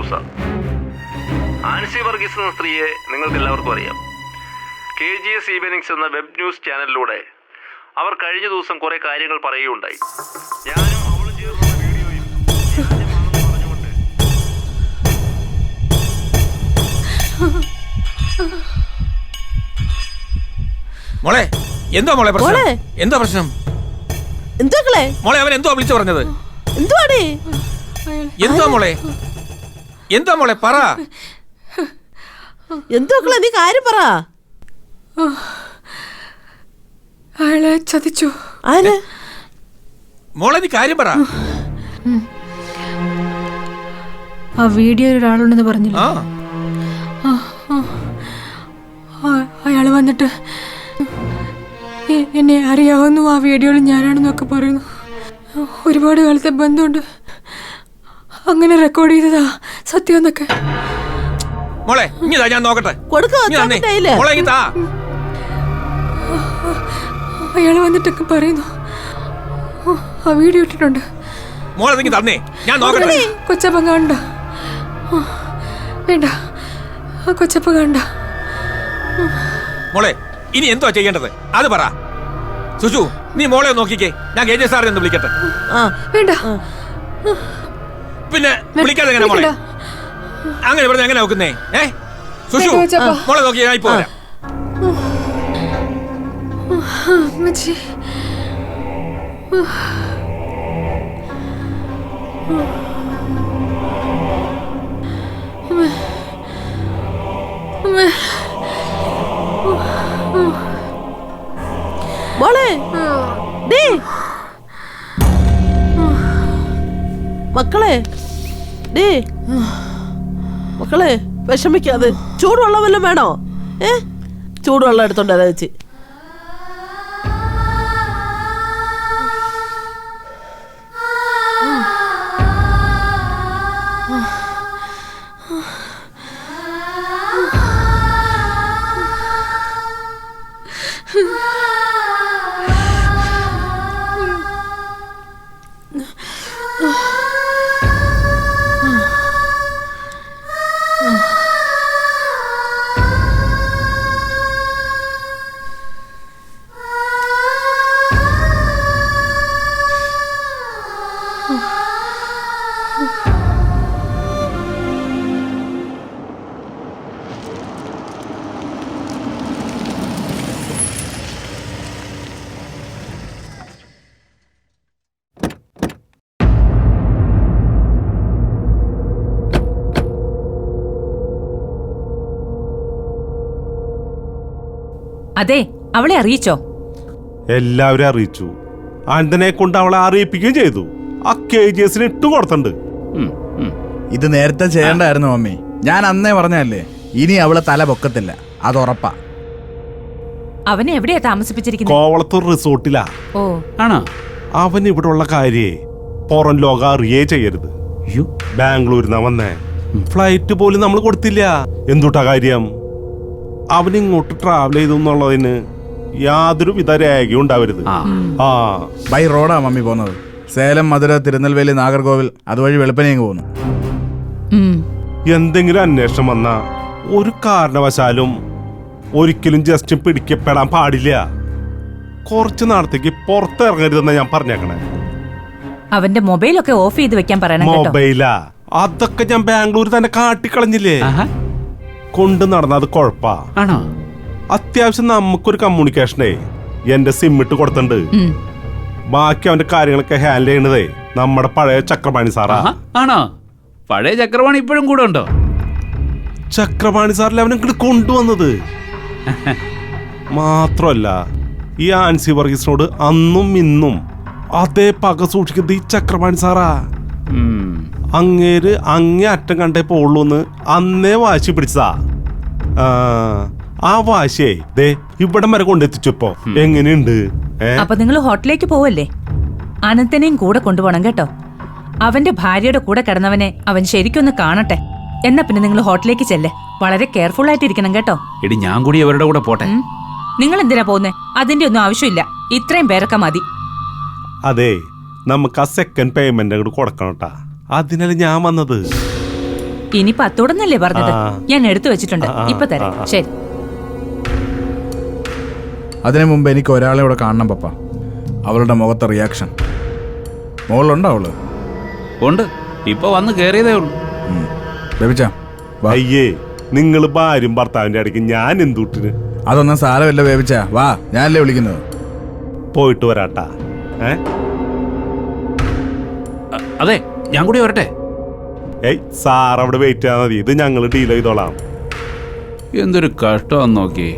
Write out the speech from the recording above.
ന്യൂസാണ്. ആൻസി വർഗീസ് എന്ന സ്ത്രീയെ നിങ്ങൾക്ക് എല്ലാവർക്കും അറിയാം. KGS ഈവനിങ്സ് എന്ന വെബ് ന്യൂസ് ചാനലിലൂടെ അവർ കഴിഞ്ഞ ദിവസം കുറെ കാര്യങ്ങൾ പറയുകയുണ്ടായി. ഞാനും അവളും ചേർന്ന വീഡിയോയിൽ പറഞ്ഞുകൊണ്ട് മോളെ എന്താ മോളെ പ്രശ്നം? എന്താ പ്രശ്നം? മോളെ അവൻ എന്തോ വിളിച്ചു പറഞ്ഞത്? എന്താ മോളെ? എന്താ മോളെ പറ. എന്തോക്കളെ നീ കാര്യം പറ. അയാളെ ചതിച്ചു. മോളെ നീ കാര്യം പറ. ആ വീഡിയോയിൽ ഒരാളുണ്ടെന്ന് പറഞ്ഞില്ല. അയാൾ വന്നിട്ട് എന്നെ അറിയാവുന്നു, ആ വീഡിയോയിൽ ഞാനാണെന്നൊക്കെ പറയുന്നു. ഒരുപാട് കാലത്തെ ബന്ധമുണ്ട്, അങ്ങനെ റെക്കോർഡ് ചെയ്തതാ സത്യം എന്നൊക്കെ. മോളെ ഇങ്ങതാ ഞാൻ നോക്കട്ടെ. അയാൾ വന്നിട്ടൊക്കെ പറയുന്നു ആ വീഡിയോ ഇട്ടിട്ടുണ്ട്. മോളെ തന്നേ ഞാൻ നോക്കട്ടെ. കൊച്ചപ്പ കണ്ട? വേണ്ട, കൊച്ചപ്പ കണ്ട. മോളെ ഇനി എന്തോ ചെയ്യേണ്ടത് അത് പറ. സുജു നീ മോളെ നോക്കിക്കേ, ഞാൻ KJ സാറിനെ ഒന്ന് വിളിക്കട്ടെ. വേണ്ട. പിന്നെ വിളിക്കാതെ എങ്ങനെ മോളെ? അങ്ങനെ പറഞ്ഞ എങ്ങനെ നോക്കുന്നേ? സുജു മോളെ നോക്കി ഞാൻ ഇപ്പോ വരാം. മോളെ മക്കളെ മക്കളെ വിഷമിക്കാതെ. ചൂടുവെള്ളം വല്ലതും വേണോ? ചൂടുവെള്ളം എടുത്തോണ്ട് അതാ ചേച്ചി. അതെ, അവളെ അറിയിച്ചോ? എല്ലാവരും അറിയിച്ചു. ആനന്ദനെ കൊണ്ട് അവളെ അറിയിപ്പിക്കുകയും ചെയ്തു. ആ KGS ഇട്ട് കൊടുത്തുണ്ട്. ഇത് നേരത്തെ ചെയ്യണ്ടായിരുന്നു മമ്മി. ഞാൻ അന്നേ പറഞ്ഞല്ലേ, ഇനി അവളെ തല പൊക്കത്തില്ല, അത് ഉറപ്പാ. അവനെ എവിടെയാ താമസിപ്പിച്ചിരിക്കുന്നത്? കോവളത്തൂർ റിസോർട്ടിലാ. ഓ ആണോ? അവൻ ഇവിടെ ഉള്ള കാര്യേ പുറം ലോകം അറിയേ ചെയ്യരുത്. ബാംഗ്ലൂരിന്നാ വന്നേ. ഫ്ലൈറ്റ് പോലും നമ്മൾ കൊടുത്തില്ല. എന്തുട്ടാ കാര്യം? അവനിങ്ങോട്ട് ട്രാവൽ ചെയ്തു എന്നുള്ളതിന് യാതൊരു വിധ രേഖയും ഉണ്ടാവരുത്. ബൈ റോഡാ മമ്മി പോകുന്നത്. സേലം, മധുര, തിരുനെൽവേലി, നാഗർകോവിൽ, അതുവഴി വെളുപ്പനേക്ക് പോകുന്നു. എന്തെങ്കിലും അന്വേഷണം വന്നാ ഒരു കാരണവശാലും ഒരിക്കലും ജസ്റ്റ് പിടിക്കപ്പെടാൻ പാടില്ല. കുറച്ചു നാളത്തേക്ക് പുറത്തിറങ്ങരുതെന്നാ ഞാൻ പറഞ്ഞേക്കണേ. അവന്റെ മൊബൈലൊക്കെ ഓഫ് ചെയ്ത് വെക്കാൻ പറയണം. മൊബൈലാ? അതൊക്കെ ഞാൻ ബാംഗ്ലൂർ തന്നെ കാട്ടിക്കളഞ്ഞില്ലേ. കൊണ്ട് നടന്നത് കുഴപ്പാ. അത്യാവശ്യം നമുക്കൊരു കമ്മ്യൂണിക്കേഷനേ എന്റെ സിം ഇട്ട് കൊടുത്തിട്ടുണ്ട്. ബാക്കി അവന്റെ കാര്യങ്ങളൊക്കെ ഹാൻഡിൽ ചെയ്യണതേ നമ്മുടെ പഴയ ചക്രപാണി സാറാ. ആണോ? പഴയ ചക്രപാണി ഇപ്പോഴും കൂടെ ഉണ്ടോ? ചക്രപാണി സാറിൽ അവൻ ഇങ്ങോട്ട് കൊണ്ടുവന്നത്. മാത്രല്ല ഈ ആൻസി വർഗീസിനോട് അന്നും ഇന്നും അതേ പക സൂക്ഷിക്കുന്നത് ഈ ചക്രപാണി സാറാ. അങ്ങേര് അങ്ങേ അറ്റം കണ്ടേ പോളൂന്ന് അന്നേ വാശി പിടിച്ചതാ. ആ വാശിയെ ദേ ഇവിടം വരെ കൊണ്ടെത്തിച്ചപ്പോ എങ്ങനെയുണ്ട്? അപ്പൊ നിങ്ങൾ ഹോട്ടലിലേക്ക് പോവല്ലേ? അനന്തനെയും കൂടെ കൊണ്ടുപോകണം കേട്ടോ. അവന്റെ ഭാര്യയുടെ കൂടെ കിടന്നവനെ അവൻ ശരിക്കൊന്ന് കാണട്ടെ. എന്നാ പിന്നെ നിങ്ങൾ ഹോട്ടലിലേക്ക് ചെല്ലേ. വളരെ കെയർഫുൾ ആയിട്ടിരിക്കണം കേട്ടോ. എടി ഞാൻ കൂടി അവരുടെ കൂടെ പോട്ടെ. നിങ്ങൾ എന്തിനാ പോകുന്നേ? അതിന്റെ ഒന്നും ആവശ്യമില്ല, ഇത്രയും പേരൊക്കെ മതി. അതെ, നമുക്ക് ആ സെക്കൻഡ് പേയ്മെന്റ് അങ്ങോട്ട് കൊടുക്കണം കേട്ടാ. അതിനല്ല ഞാൻ വന്നത്. ഇനി 10 പറഞ്ഞത്. ആ. ഞാൻ എടുത്തു വെച്ചിട്ടുണ്ട്. ഇപ്പൊ തരാം. ശരി. അതിനു മുമ്പ് എനിക്ക് ഒരാളെ ഇവിടെ കാണണം പപ്പ. അവളുടെ മുഖത്തെ റിയാക്ഷൻ. മോളുണ്ടോ അവള്? ഉണ്ട്, ഇപ്പൊ വന്ന് കേറിയതേ ഉള്ളൂ. ബേബിച്ച വാ. അയ്യേ, നിങ്ങൾ ഭാര്യയും ഭർത്താവിന്റെ ഇടയ്ക്ക് ഞാൻ എന്തുട്ടിന്? അതൊന്നും സാരമില്ല ബേബിച്ച, വാ, ഞാനല്ലേ വിളിക്കുന്നത്. പോയിട്ട് വരാട്ടാ. അതെ, ഞാൻ കൂടി വരട്ടെ. ഏയ് സാർ അവിടെ വെയിറ്റ് ചെയ്യാൻ മതി, ഇത് ഞങ്ങൾ ഡീൽ ചെയ്തോളാം. എന്തൊരു കഷ്ടമാന്ന് നോക്കി.